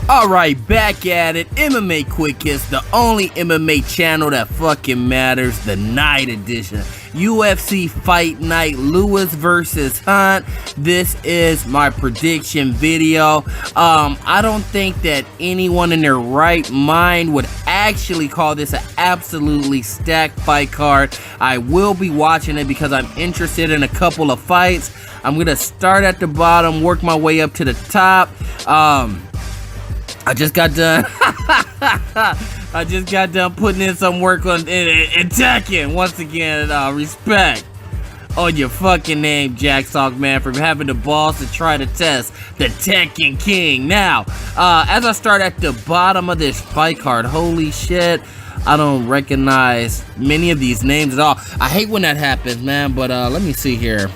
Alright, back at it. MMA Quick Hits, the only MMA channel that fucking matters, the night edition. UFC Fight Night, Lewis versus Hunt. This is my prediction video. I don't think that anyone in their right mind would actually call this an absolutely stacked fight card. I will be watching it because I'm interested in a couple of fights. I'm gonna start at the bottom, work my way up to the top. I just got done. I just got done putting in some work on Tekken. Once again, respect on your fucking name, Jack Sock man, for having the balls to try to test the Tekken King. Now, as I start at the bottom of this fight card, holy shit, I don't recognize many of these names at all. I hate when that happens, man. But let me see here.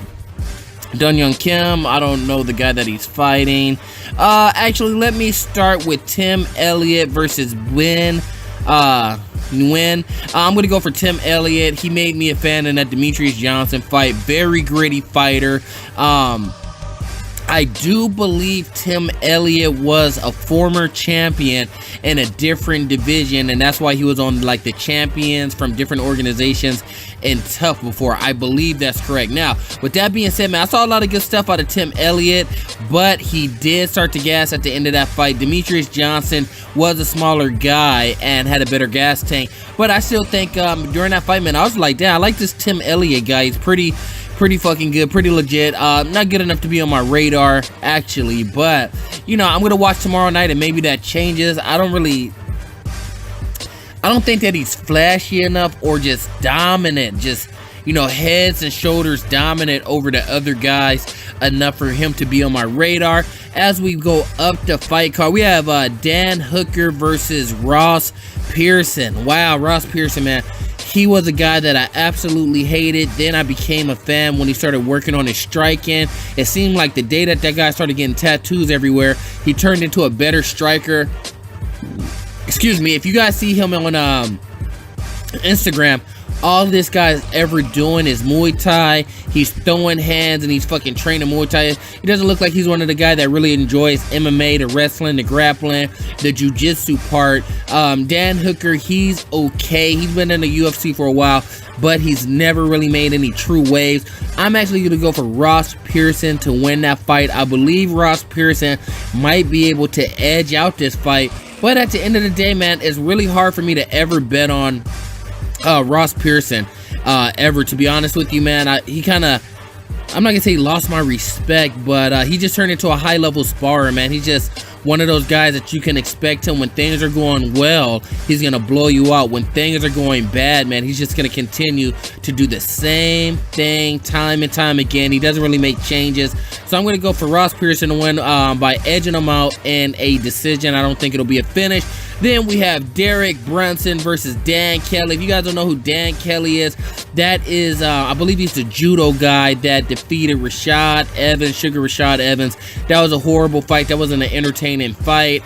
Dun Young Kim, I don't know the guy that he's fighting. Actually, let me start with Tim Elliott versus Nguyen. I'm gonna go for Tim Elliott. He made me a fan in that Demetrius Johnson fight. Very gritty fighter. I do believe Tim Elliott was a former champion in a different division, and that's why he was on like the champions from different organizations in Tough before. I believe that's correct. Now, with that being said, man, I saw a lot of good stuff out of Tim Elliott, but he did start to gas at the end of that fight. Demetrius Johnson was a smaller guy and had a better gas tank, but I still think during that fight, man, I was like, damn, I like this Tim Elliott guy. He's pretty fucking good, pretty legit. Not good enough to be on my radar, actually, but, you know, I'm gonna watch tomorrow night and maybe that changes. I don't think that he's flashy enough or just dominant, just, you know, heads and shoulders dominant over the other guys enough for him to be on my radar. As we go up the fight card, we have Dan Hooker versus Ross Pearson. Wow, Ross Pearson, man. He was a guy that I absolutely hated. Then I became a fan when he started working on his striking. It seemed like the day that guy started getting tattoos everywhere, he turned into a better striker. Excuse me, if you guys see him on Instagram, all this guy's ever doing is Muay Thai. He's throwing hands and he's fucking training Muay Thai. He doesn't look like he's one of the guys that really enjoys MMA, the wrestling, the grappling, the jiu-jitsu part. Dan Hooker, he's okay. He's been in the UFC for a while, but he's never really made any true waves. I'm actually going to go for Ross Pearson to win that fight. I believe Ross Pearson might be able to edge out this fight, but at the end of the day, man, it's really hard for me to ever bet on Ross Pearson ever, to be honest with you, man. I'm not gonna say he lost my respect, but he just turned into a high-level sparrer, man. He's just one of those guys that you can expect him when things are going well, he's gonna blow you out. When things are going bad, man, he's just gonna continue to do the same thing time and time again. He doesn't really make changes. So I'm gonna go for Ross Pearson to win by edging him out in a decision. I don't think it'll be a finish. Then we have Derek Brunson versus Dan Kelly. If you guys don't know who Dan Kelly is, that is, I believe he's the judo guy that defeated Rashad Evans, Sugar Rashad Evans. That was a horrible fight. That wasn't an entertaining fight.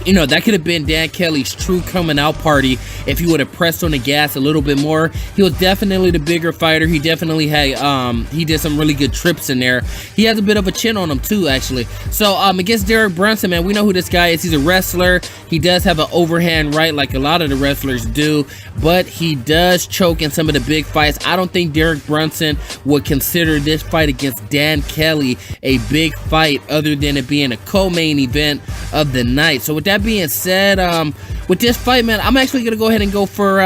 You know, that could have been Dan Kelly's true coming out party if he would have pressed on the gas a little bit more. He was definitely the bigger fighter. He definitely had, he did some really good trips in there. He has a bit of a chin on him too, actually. So, against Derek Brunson, man, we know who this guy is. He's a wrestler. He does have an overhand right like a lot of the wrestlers do, but he does choke in some of the big fights. I don't think Derek Brunson would consider this fight against Dan Kelly a big fight other than it being a co-main event of the night. So with that being said, with this fight, man, I'm actually gonna go ahead and go for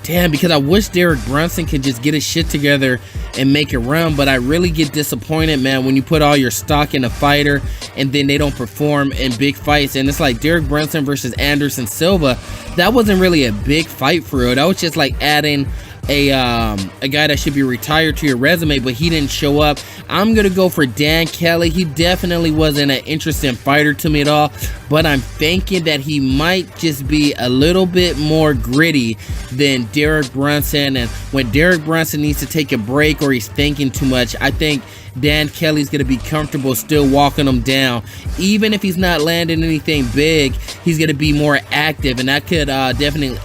damn, because I wish Derek Brunson could just get his shit together and make it run, but I really get disappointed, man, when you put all your stock in a fighter and then they don't perform in big fights. And it's like Derek Brunson versus Anderson Silva, that wasn't really a big fight for real. That was just like adding a guy that should be retired to your resume, but he didn't show up. I'm gonna go for Dan Kelly. He definitely wasn't an interesting fighter to me at all, but I'm thinking that he might just be a little bit more gritty than Derek Brunson. And when Derek Brunson needs to take a break or he's thinking too much, I think Dan Kelly's going to be comfortable still walking him down. Even if he's not landing anything big, he's going to be more active, and that could definitely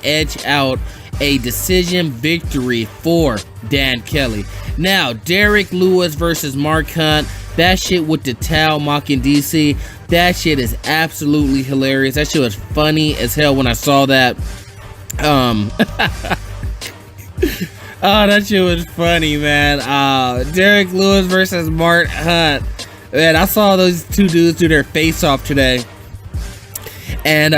edge out a decision victory for Dan Kelly. Now, Derek Lewis versus Mark Hunt. That shit with the towel mocking DC. That shit is absolutely hilarious. That shit was funny as hell when I saw that. Oh, that shit was funny, man. Derek Lewis versus Mark Hunt. Man, I saw those two dudes do their face off today. And,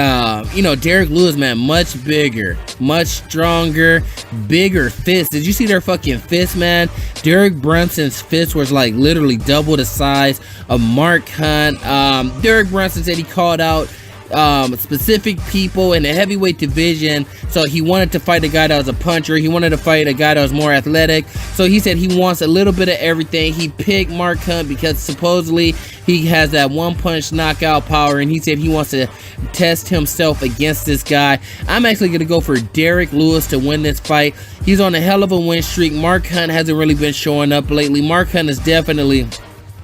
you know, Derek Lewis, man, much bigger, much stronger, bigger fist. Did you see their fucking fist, man? Derek Brunson's fist was like literally double the size of Mark Hunt. Derek Brunson said he called out specific people in the heavyweight division. So he wanted to fight a guy that was a puncher. He wanted to fight a guy that was more athletic. So he said he wants a little bit of everything. He picked Mark Hunt because supposedly he has that one punch knockout power, and he said he wants to test himself against this guy. I'm actually going to go for Derek Lewis to win this fight. He's on a hell of a win streak. Mark Hunt hasn't really been showing up lately. Mark Hunt is definitely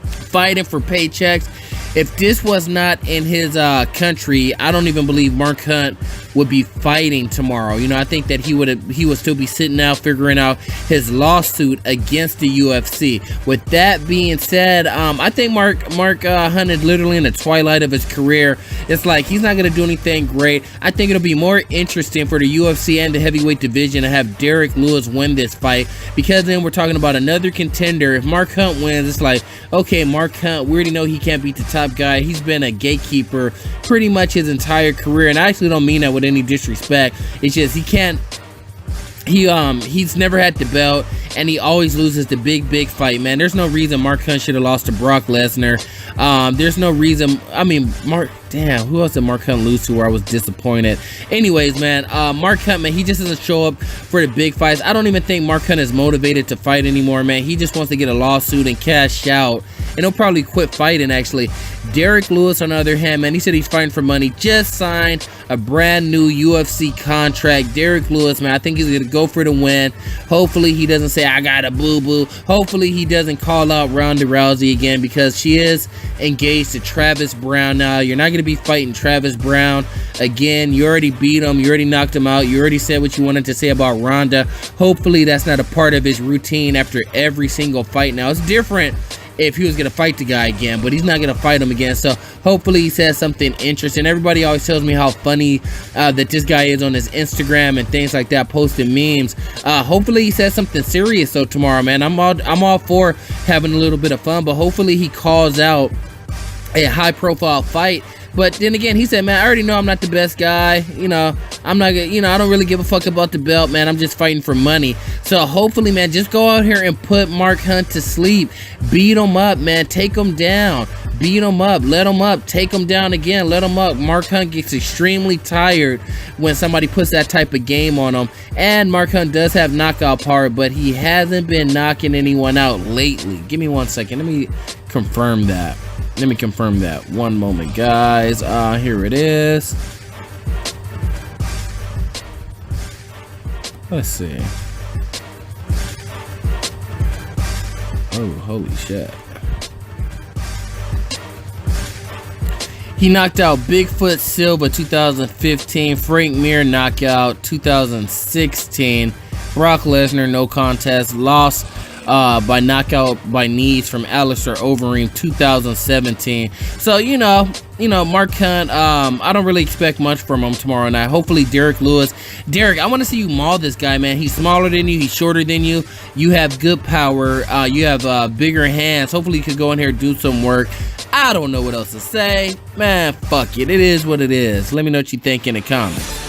fighting for paychecks. If this was not in his country, I don't even believe Mark Hunt would be fighting tomorrow. You know, I think that he would still be sitting out figuring out his lawsuit against the UFC. With that being said, I think Mark Hunt is literally in the twilight of his career. It's like he's not going to do anything great. I think it'll be more interesting for the UFC and the heavyweight division to have Derek Lewis win this fight, because then we're talking about another contender. If Mark Hunt wins, it's like, okay, Mark Hunt, we already know he can't beat the top guy. He's been a gatekeeper pretty much his entire career, and I actually don't mean that with any disrespect. It's just he's never had the belt, and he always loses the big fight, man. There's no reason Mark Hunt should have lost to Brock Lesnar. There's no reason. I mean, who else did Mark Hunt lose to where I was disappointed? Anyways, man, Mark Hunt, man, he just doesn't show up for the big fights. I don't even think Mark Hunt is motivated to fight anymore, man. He just wants to get a lawsuit and cash out, and he'll probably quit fighting, actually. Derek Lewis, on the other hand, man, he said he's fighting for money. Just signed a brand new UFC contract. Derek Lewis, man, I think he's going to go for the win. Hopefully he doesn't say, I got a boo-boo. Hopefully he doesn't call out Ronda Rousey again, because she is engaged to Travis Brown now. You're not going to be fighting Travis Brown again. You already beat him. You already knocked him out. You already said what you wanted to say about Ronda. Hopefully that's not a part of his routine after every single fight. Now, it's different if he was going to fight the guy again, but he's not going to fight him again. So hopefully he says something interesting. Everybody always tells me how funny that this guy is on his Instagram and things like that, posting memes. Hopefully he says something serious though tomorrow, man. I'm all for having a little bit of fun, but hopefully he calls out a high profile fight. But then again, he said, man, I already know I'm not the best guy. You know, I'm not, you know, I don't really give a fuck about the belt, man. I'm just fighting for money. So hopefully, man, just go out here and put Mark Hunt to sleep. Beat him up, man. Take him down. Beat him up. Let him up. Take him down again. Let him up. Mark Hunt gets extremely tired when somebody puts that type of game on him. And Mark Hunt does have knockout power, but he hasn't been knocking anyone out lately. Give me 1 second. Let me confirm that. Let me confirm that. One moment, guys. Here it is. Let's see. Oh, holy shit. He knocked out Bigfoot Silva 2015, Frank Mir knockout 2016, Brock Lesnar no contest, lost by knockout by knees from Alistair Overeem 2017. So you know Mark Hunt, I don't really expect much from him tomorrow night. Hopefully Derek Lewis, I want to see you maul this guy, man. He's smaller than you, he's shorter than you, you have good power, you have bigger hands. Hopefully you could go in here and do some work. I don't know what else to say, man. Fuck it, it is what it is. Let me know what you think in the comments.